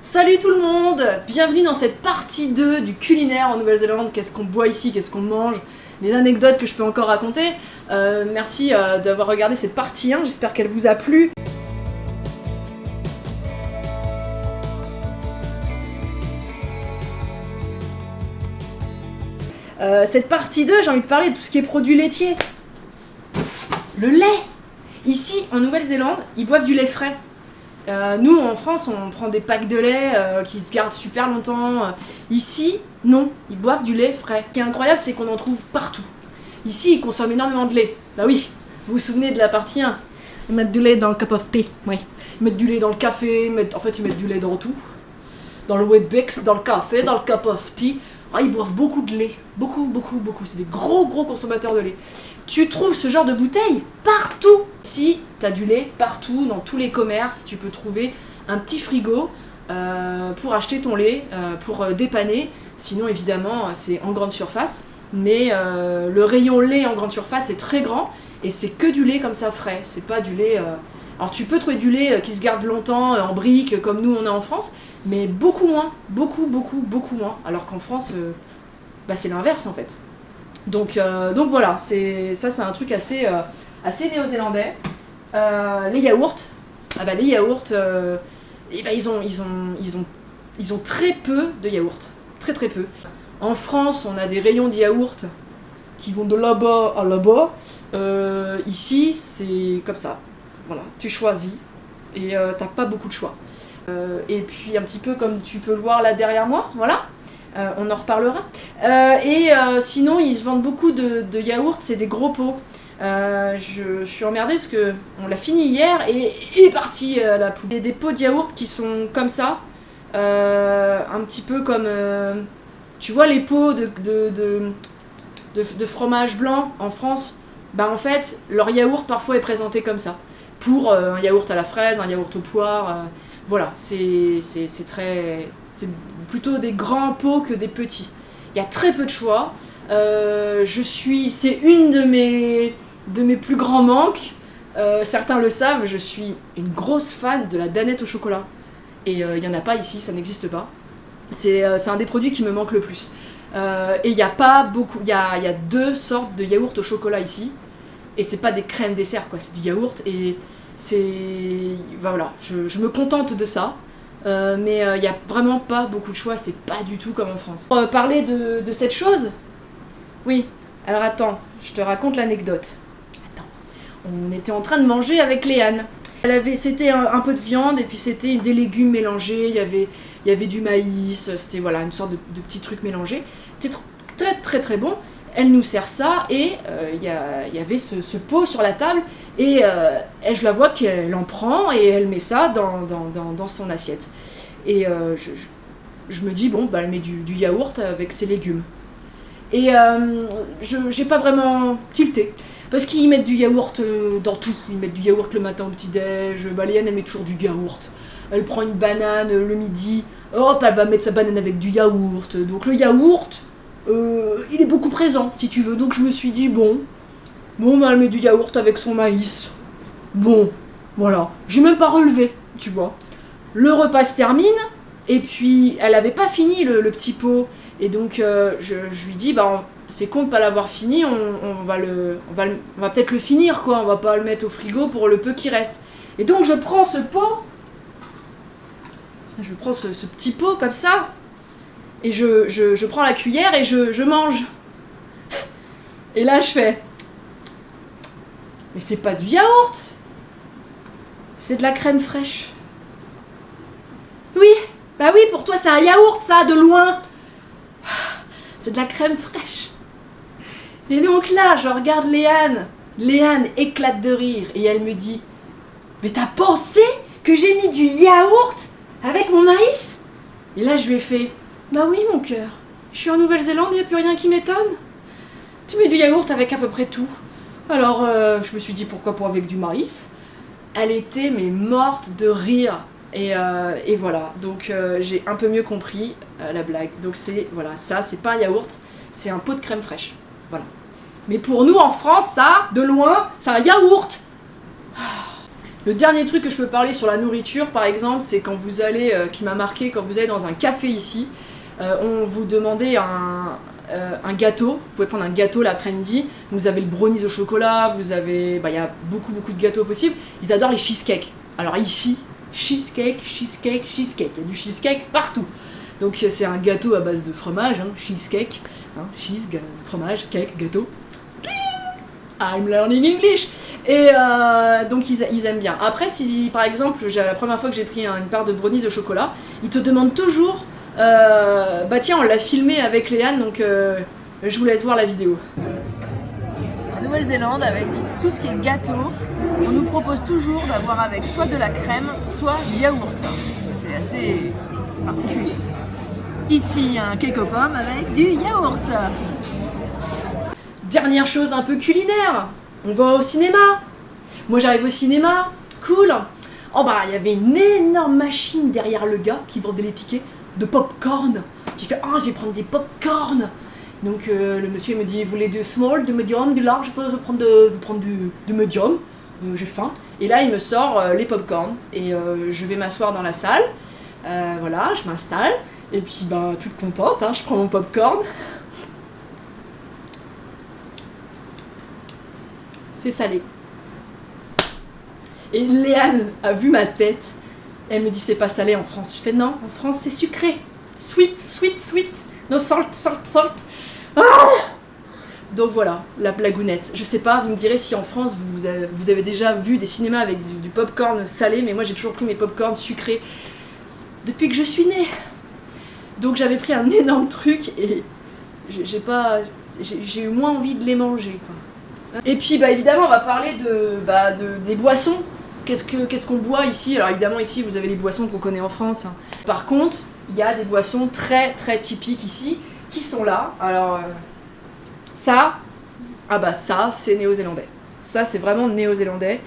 Salut tout le monde! Bienvenue dans cette partie 2 du culinaire en Nouvelle-Zélande. Qu'est-ce qu'on boit ici, qu'est-ce qu'on mange, les anecdotes que je peux encore raconter. Merci d'avoir regardé cette partie 1, j'espère qu'elle vous a plu. Cette partie 2, j'ai envie de parler de tout ce qui est produits laitiers. Le lait! Ici, en Nouvelle-Zélande, ils boivent du lait frais. Nous, en France, on prend des packs de lait qui se gardent super longtemps. Ici, non, ils boivent du lait frais. Ce qui est incroyable, c'est qu'on en trouve partout. Ici, ils consomment énormément de lait. Bah oui, vous vous souvenez de la partie 1? Ils mettent du lait dans le cup of tea. Oui. Ils mettent du lait dans le café, ils mettent du lait dans tout. Dans le Weet-Bix, dans le café, dans le cup of tea. Ah, ils boivent beaucoup de lait. Beaucoup. C'est des gros consommateurs de lait. Tu trouves ce genre de bouteilles partout. Ici, t'as du lait partout, dans tous les commerces. Tu peux trouver un petit frigo pour acheter ton lait, pour dépanner. Sinon, évidemment, c'est en grande surface. Mais le rayon lait en grande surface est très grand. Et c'est que du lait comme ça frais. C'est pas du lait... Alors tu peux trouver du lait qui se garde longtemps en briques, comme nous on a en France. Mais beaucoup moins. Beaucoup moins. Alors qu'en France, c'est l'inverse en fait. Donc voilà, c'est un truc assez néo-zélandais. Les yaourts, ils ont très peu de yaourts, très peu. En France, on a des rayons de yaourts qui vont de là-bas à là-bas. Ici, c'est comme ça. Voilà, tu choisis et t'as pas beaucoup de choix. Et puis un petit peu comme tu peux le voir là derrière moi, voilà. On en reparlera. Sinon, ils se vendent beaucoup de yaourts, c'est des gros pots. Je suis emmerdée parce que on l'a fini hier et est parti la poubelle. Il y a des pots de yaourt qui sont comme ça, un petit peu comme, tu vois les pots de fromage blanc en France. En fait, leur yaourt parfois est présenté comme ça. Pour un yaourt à la fraise, un yaourt aux poires. Voilà, c'est plutôt des grands pots que des petits. Il y a très peu de choix. C'est une de mes plus grands manques. Certains le savent, je suis une grosse fan de la danette au chocolat. Et il n'y en a pas ici, ça n'existe pas. C'est un des produits qui me manque le plus. Et il n'y a pas beaucoup. Il y a deux sortes de yaourt au chocolat ici. Et c'est pas des crèmes dessert, quoi, c'est du yaourt. Et voilà, je me contente de ça. Mais il n'y a vraiment pas beaucoup de choix, c'est pas du tout comme en France. Pour parler de cette chose, oui, alors attends, je te raconte l'anecdote. Attends, on était en train de manger avec Léane. C'était un peu de viande et puis c'était des légumes mélangés, il y avait du maïs, c'était voilà, une sorte de petit truc mélangé. C'était très bon. Elle nous sert ça et il y avait ce pot sur la table et je la vois qu'elle en prend et elle met ça dans son assiette. Et je me dis, bon, elle met du yaourt avec ses légumes. Et j'ai pas vraiment tilté. Parce qu'ils mettent du yaourt dans tout. Ils mettent du yaourt le matin au petit-déj. Léane, elle met toujours du yaourt. Elle prend une banane le midi. Hop, elle va mettre sa banane avec du yaourt. Donc le yaourt... il est beaucoup présent si tu veux, donc je me suis dit elle met du yaourt avec son maïs, voilà, j'ai même pas relevé, tu vois. Le repas se termine et puis elle avait pas fini le petit pot et donc je lui dis c'est con de pas l'avoir fini, on va peut-être le finir quoi, on va pas le mettre au frigo pour le peu qui reste. Et donc je prends ce pot, ce petit pot comme ça. Et je prends la cuillère et je mange. Et là, je fais... Mais c'est pas du yaourt! C'est de la crème fraîche. Oui, pour toi, c'est un yaourt, ça, de loin. C'est de la crème fraîche. Et donc là, je regarde Léane. Léane éclate de rire. Et elle me dit... Mais t'as pensé que j'ai mis du yaourt avec mon maïs? Et là, je lui ai fait... Oui, mon cœur. Je suis en Nouvelle-Zélande, il n'y a plus rien qui m'étonne. Tu mets du yaourt avec à peu près tout. Alors, je me suis dit, pourquoi pas avec du maïs? Elle était, morte de rire. Et voilà. Donc, j'ai un peu mieux compris la blague. Donc, ça, c'est pas un yaourt, c'est un pot de crème fraîche. Voilà. Mais pour nous, en France, ça, de loin, c'est un yaourt. Le dernier truc que je peux parler sur la nourriture, par exemple, c'est quand vous allez, qui m'a marqué, quand vous allez dans un café ici, on vous demandait un gâteau, vous pouvez prendre un gâteau l'après-midi, vous avez le brownies au chocolat, vous avez, il y a beaucoup de gâteaux possibles, ils adorent les cheesecakes. Alors ici, cheesecake, il y a du cheesecake partout. Donc c'est un gâteau à base de fromage, hein, cheesecake, hein, fromage, cake, gâteau. I'm learning English. Et donc ils aiment bien. Après, si par exemple, la première fois que j'ai pris une part de brownies au chocolat, ils te demandent toujours, bah tiens, on l'a filmé avec Léane, donc je vous laisse voir la vidéo. En Nouvelle-Zélande, avec tout ce qui est gâteau, on nous propose toujours d'avoir avec soit de la crème, soit du yaourt. C'est assez particulier. Ici, un cake aux pommes avec du yaourt. Dernière chose un peu culinaire, on va au cinéma. Moi j'arrive au cinéma, cool. Oh bah il y avait une énorme machine derrière le gars qui vendait les tickets de popcorn. J'ai fait je vais prendre des popcorn. Donc le monsieur me dit vous voulez de small, de medium, de large, je vais prendre de medium. J'ai faim. Et là il me sort les popcorn et je vais m'asseoir dans la salle. Voilà, je m'installe et puis bah toute contente, hein, je prends mon popcorn. C'est salé. Et Léane a vu ma tête. Elle me dit c'est pas salé en France. Je fais non, en France c'est sucré. Sweet. No salt. Ah donc voilà, la blagounette. Je sais pas, vous me direz si en France vous avez déjà vu des cinémas avec du popcorn salé, mais moi j'ai toujours pris mes popcorn sucrés depuis que je suis née. Donc j'avais pris un énorme truc et j'ai eu moins envie de les manger, quoi. Et puis bah évidemment on va parler des boissons. Qu'est-ce qu'on boit ici? Alors évidemment ici vous avez les boissons qu'on connaît en France, hein. Par contre il y a des boissons très typiques ici qui sont là. Alors ça c'est néo-zélandais. Ça c'est vraiment néo-zélandais.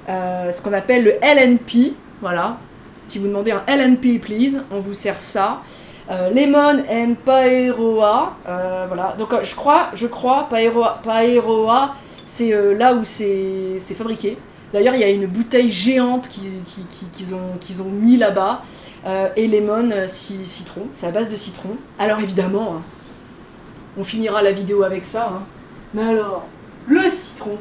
Ce qu'on appelle le LNP. Voilà. Si vous demandez un LNP please, on vous sert ça. Lemon and Paeroa. Voilà. Donc je crois Paeroa c'est là où c'est fabriqué. D'ailleurs, il y a une bouteille géante qu'ils ont mis là-bas. Et lemon, citron. C'est à base de citron. Alors évidemment, hein, on finira la vidéo avec ça. Hein. Mais alors, le citron.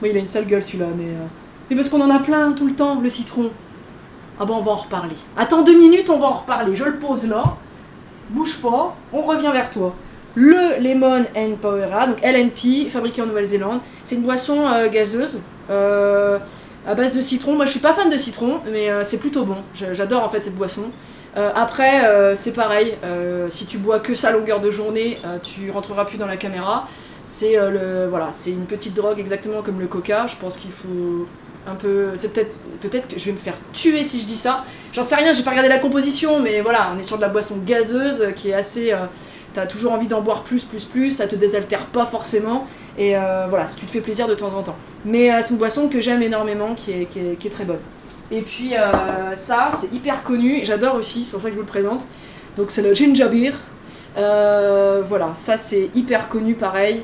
Oui, il a une sale gueule celui-là, mais parce qu'on en a plein tout le temps, le citron. Ah bon, on va en reparler. Attends 2 minutes, on va en reparler. Je le pose là. Bouge pas, on revient vers toi. Le Lemon and Paeroa, donc LNP, fabriqué en Nouvelle-Zélande. C'est une boisson gazeuse à base de citron. Moi je suis pas fan de citron, mais c'est plutôt bon. J'adore en fait cette boisson. Après, c'est pareil, si tu bois que ça à longueur de journée, tu rentreras plus dans la caméra. C'est c'est une petite drogue exactement comme le coca. Je pense qu'il faut un peu. C'est peut-être que je vais me faire tuer si je dis ça. J'en sais rien, j'ai pas regardé la composition, mais voilà, on est sur de la boisson gazeuse qui est assez. T'as toujours envie d'en boire plus, ça te désaltère pas forcément, et voilà, si tu te fais plaisir de temps en temps. Mais c'est une boisson que j'aime énormément, qui est très bonne. Et puis ça, c'est hyper connu, j'adore aussi, c'est pour ça que je vous le présente. Donc c'est le ginger beer. Voilà, ça c'est hyper connu pareil.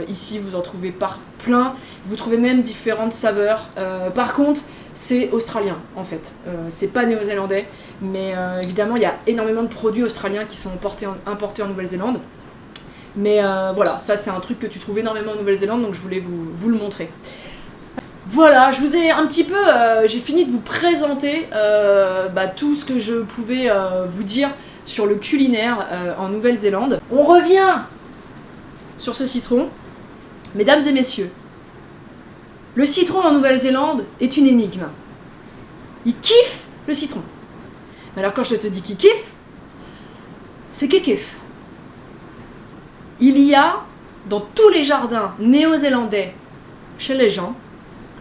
Ici vous en trouvez plein, vous trouvez même différentes saveurs. Par contre, c'est australien en fait, c'est pas néo-zélandais, mais évidemment il y a énormément de produits australiens qui sont importés en Nouvelle-Zélande. Mais voilà, ça c'est un truc que tu trouves énormément en Nouvelle-Zélande, donc je voulais vous le montrer. Voilà, je vous ai un petit peu, j'ai fini de vous présenter tout ce que je pouvais vous dire sur le culinaire en Nouvelle-Zélande. On revient sur ce citron. Mesdames et messieurs, le citron en Nouvelle-Zélande est une énigme. Il kiffe le citron. Alors quand je te dis qu'il kiffe, c'est qu'il kiffe. Il y a dans tous les jardins néo-zélandais, chez les gens,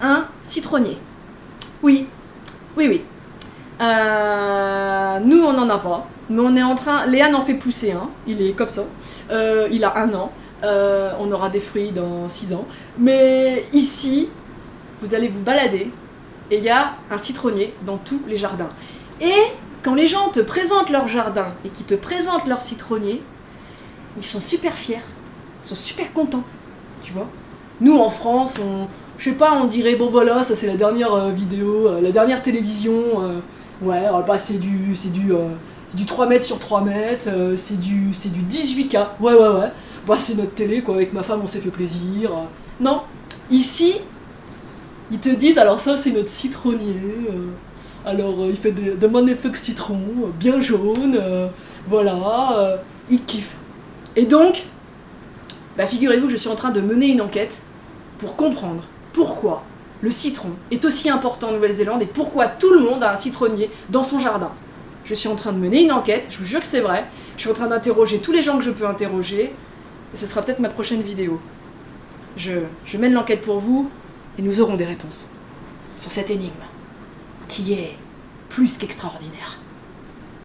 un citronnier. Oui. Nous on n'en a pas, mais on est en train. Léane en fait pousser un, il est comme ça. Il a 1 an. On aura des fruits dans 6 ans. Mais ici, vous allez vous balader et il y a un citronnier dans tous les jardins. Et quand les gens te présentent leur jardin et qu'ils te présentent leur citronnier, ils sont super fiers, ils sont super contents, tu vois. Nous en France, Je sais pas, on dirait, bon voilà, ça c'est la dernière vidéo, la dernière télévision, ouais, bah c'est du 3 mètres sur 3 mètres, c'est du 18K, ouais, bah c'est notre télé quoi, avec ma femme on s'est fait plaisir. Non, ici, ils te disent, alors ça c'est notre citronnier, alors il fait de magnifiques citrons, bien jaunes, voilà, il kiffe. Et donc, bah figurez-vous que je suis en train de mener une enquête pour comprendre pourquoi le citron est aussi important en Nouvelle-Zélande et pourquoi tout le monde a un citronnier dans son jardin. Je suis en train de mener une enquête, je vous jure que c'est vrai, je suis en train d'interroger tous les gens que je peux interroger, et ce sera peut-être ma prochaine vidéo. Je mène l'enquête pour vous, et nous aurons des réponses sur cette énigme, qui est plus qu'extraordinaire.